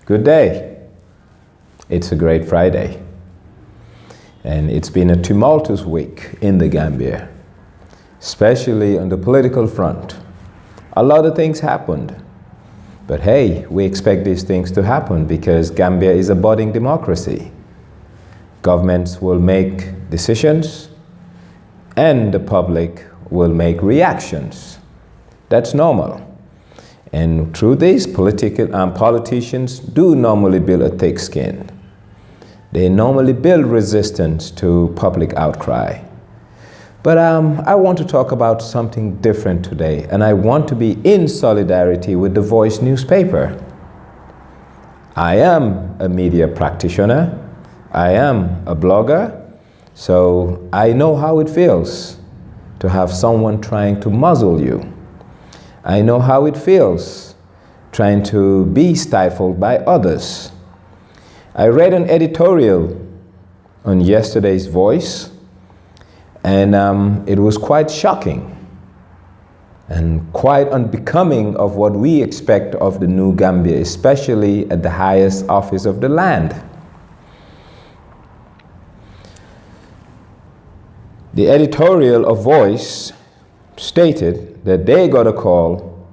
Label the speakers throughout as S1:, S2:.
S1: Good day. It's a great Friday. And it's been a tumultuous week in the Gambia, especially on the political front. A lot of things happened. But hey, we expect these things to happen because Gambia is a budding democracy. Governments will make decisions and the public will make reactions. That's normal. And through this, politicians do normally build a thick skin. They normally build resistance to public outcry. But I want to talk about something different today, and I want to be in solidarity with the Voice newspaper. I am a media practitioner. I am a blogger, so I know how it feels to have someone trying to muzzle you. I know how it feels trying to be stifled by others. I read an editorial on yesterday's Voice, and it was quite shocking and quite unbecoming of what we expect of the new Gambia, especially at the highest office of the land. The editorial of Voice stated that they got a call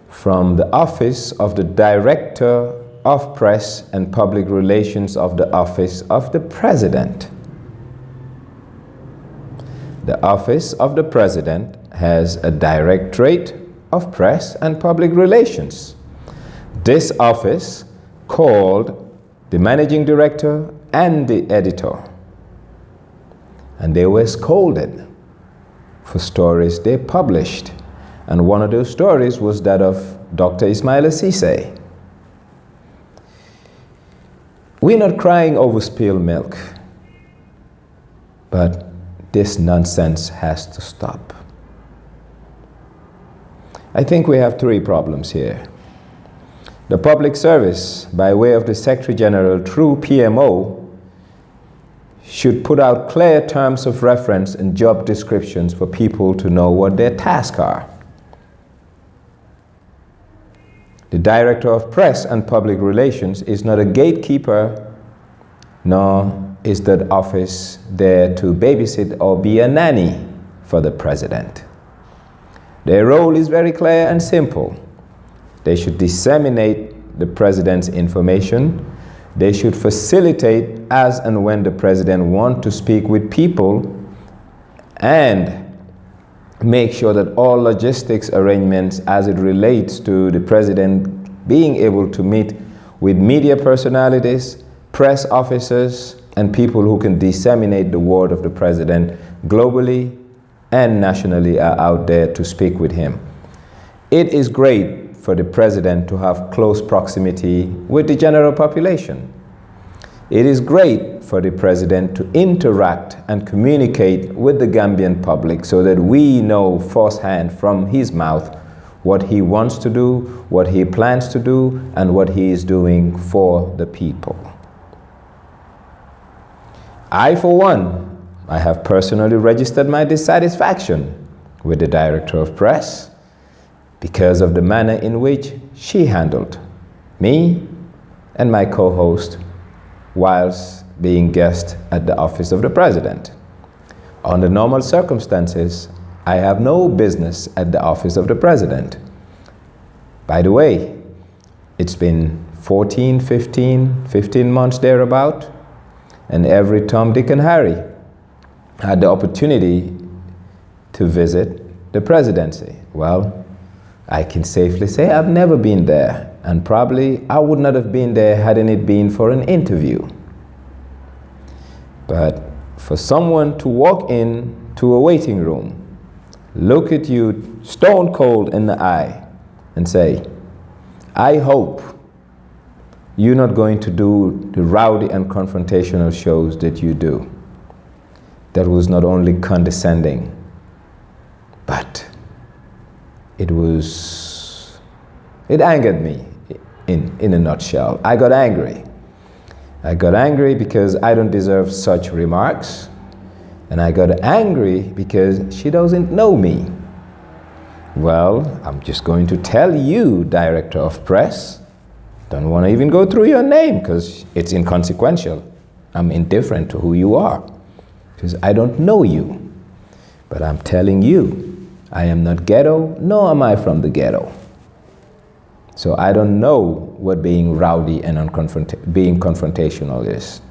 S1: from the office of the Director of Press and Public Relations of the Office of the President. The Office of the President has a Directorate of Press and Public Relations. This office called the Managing Director and the Editor, and they were scolded for stories they published. And one of those stories was that of Dr. Ismaila Ceesay. We're not crying over spilled milk, but this nonsense has to stop. I think we have three problems here. The public service, by way of the Secretary General through PMO, should put out clear terms of reference and job descriptions for people to know what their tasks are. The Director of Press and Public Relations is not a gatekeeper, nor is that office there to babysit or be a nanny for the President. Their role is very clear and simple. They should disseminate the President's information. They should facilitate as and when the President wants to speak with people, and make sure that all logistics arrangements as it relates to the President being able to meet with media personalities, press officers, and people who can disseminate the word of the President globally and nationally are out there to speak with him. It is great for the President to have close proximity with the general population. It is great for the President to interact and communicate with the Gambian public so that we know firsthand from his mouth what he wants to do, what he plans to do, and what he is doing for the people. I, for one, I have personally registered my dissatisfaction with the Director of Press because of the manner in which she handled me and my co-host whilst being guest at the office of the President. Under normal circumstances, I have no business at the office of the President. By the way, it's been 15 months thereabout, and every Tom, Dick, and Harry had the opportunity to visit the presidency. Well, I can safely say I've never been there, and probably I would not have been there hadn't it been for an interview. But for someone to walk in to a waiting room, look at you stone cold in the eye, and say, I hope you're not going to do the rowdy and confrontational shows that you do. That was not only condescending, but it angered me in a nutshell. I got angry. I got angry because I don't deserve such remarks. And I got angry because she doesn't know me. Well, I'm just going to tell you, Director of Press, Don't want to even go through your name because it's inconsequential. I'm indifferent to who you are because I don't know you. But I'm telling you, I am not ghetto, nor am I from the ghetto. So I don't know what being rowdy and being confrontational is.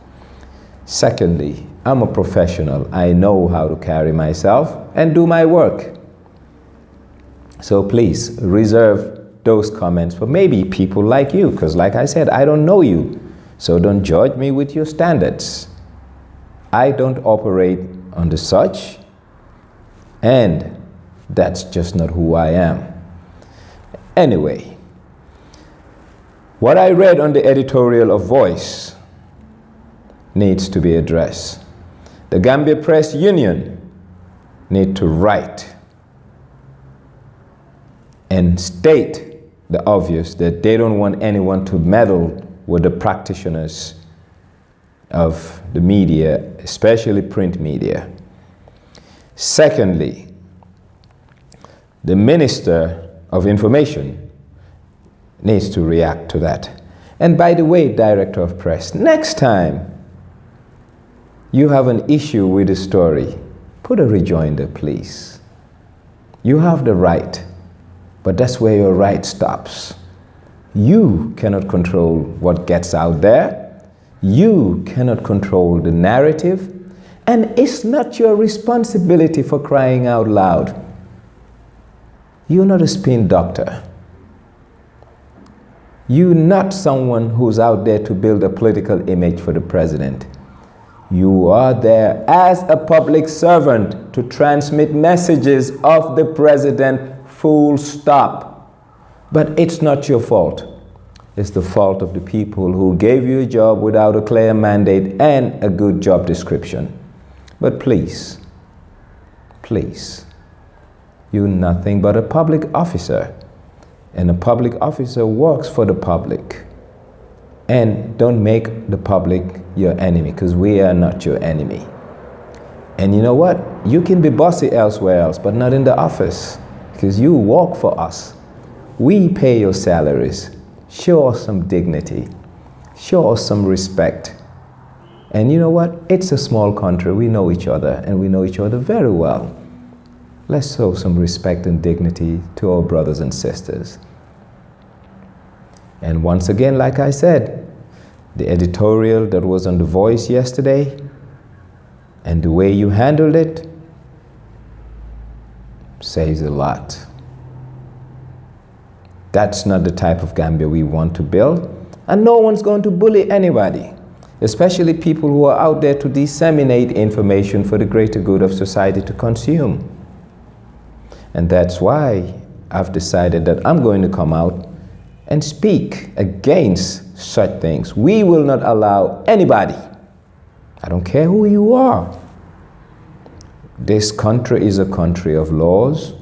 S1: Secondly, I'm a professional. I know how to carry myself and do my work. So please reserve those comments for maybe people like you, because like I said, I don't know you. So don't judge me with your standards. I don't operate under such, and that's just not who I am. Anyway, what I read on the editorial of Voice needs to be addressed. The Gambia Press Union need to write and state the obvious that they don't want anyone to meddle with the practitioners of the media, especially print media. Secondly, the Minister of Information needs to react to that. And by the way, Director of Press, next time you have an issue with a story, put a rejoinder, please. You have the right, but that's where your right stops. You cannot control what gets out there. You cannot control the narrative. And it's not your responsibility, for crying out loud. You're not a spin doctor. You're not someone who's out there to build a political image for the president. You are there as a public servant to transmit messages of the president, full stop. But it's not your fault. It's the fault of the people who gave you a job without a clear mandate and a good job description. But please, please, you're nothing but a public officer. And a public officer works for the public. And don't make the public your enemy, because we are not your enemy. And you know what? You can be bossy elsewhere else, but not in the office, because you work for us. We pay your salaries. Show us some dignity. Show us some respect. And you know what? It's a small country. We know each other, and we know each other very well. Let's show some respect and dignity to our brothers and sisters. And once again, like I said, the editorial that was on The Voice yesterday and the way you handled it says a lot. That's not the type of Gambia we want to build, and no one's going to bully anybody, especially people who are out there to disseminate information for the greater good of society to consume. And that's why I've decided that I'm going to come out and speak against such things. We will not allow anybody, I don't care who you are. This country is a country of laws,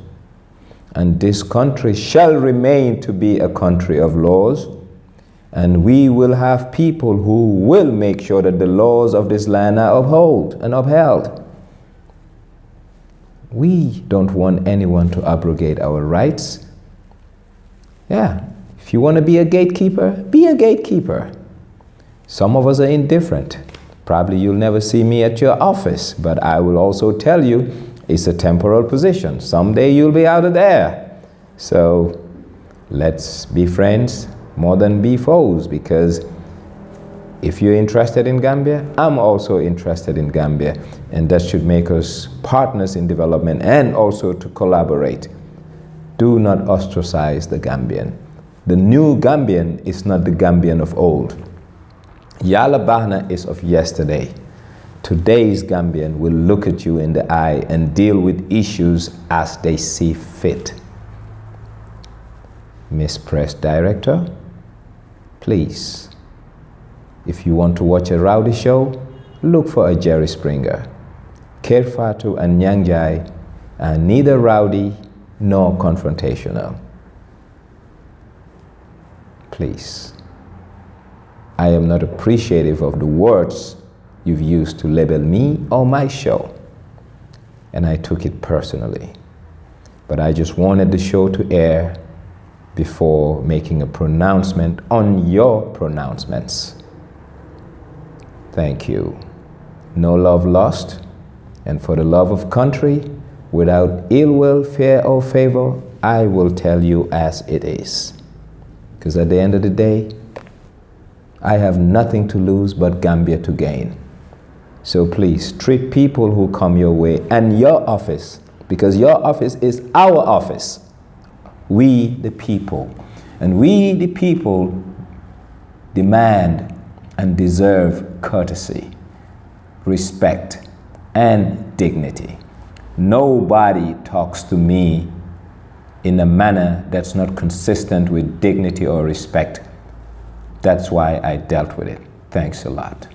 S1: and this country shall remain to be a country of laws, and we will have people who will make sure that the laws of this land are upheld. We don't want anyone to abrogate our rights. Yeah. If you want to be a gatekeeper, be a gatekeeper. Some of us are indifferent. Probably you'll never see me at your office, but I will also tell you it's a temporal position. Someday you'll be out of there. So let's be friends more than be foes, because if you're interested in Gambia, I'm also interested in Gambia, and that should make us partners in development and also to collaborate. Do not ostracize the Gambian. The new Gambian is not the Gambian of old. Yala Bahna is of yesterday. Today's Gambian will look at you in the eye and deal with issues as they see fit. Miss Press Director, please, if you want to watch a rowdy show, look for a Jerry Springer. Kerfatu and Nyangjai are neither rowdy nor confrontational. Please. I am not appreciative of the words you've used to label me or my show, and I took it personally. But I just wanted the show to air before making a pronouncement on your pronouncements. Thank you. No love lost, and for the love of country, without ill will, fear, or favor, I will tell you as it is. Because at the end of the day, I have nothing to lose but Gambia to gain. So please treat people who come your way and your office, because your office is our office. We the people. And we the people demand and deserve courtesy, respect, and dignity. Nobody talks to me in a manner that's not consistent with dignity or respect. That's why I dealt with it. Thanks a lot.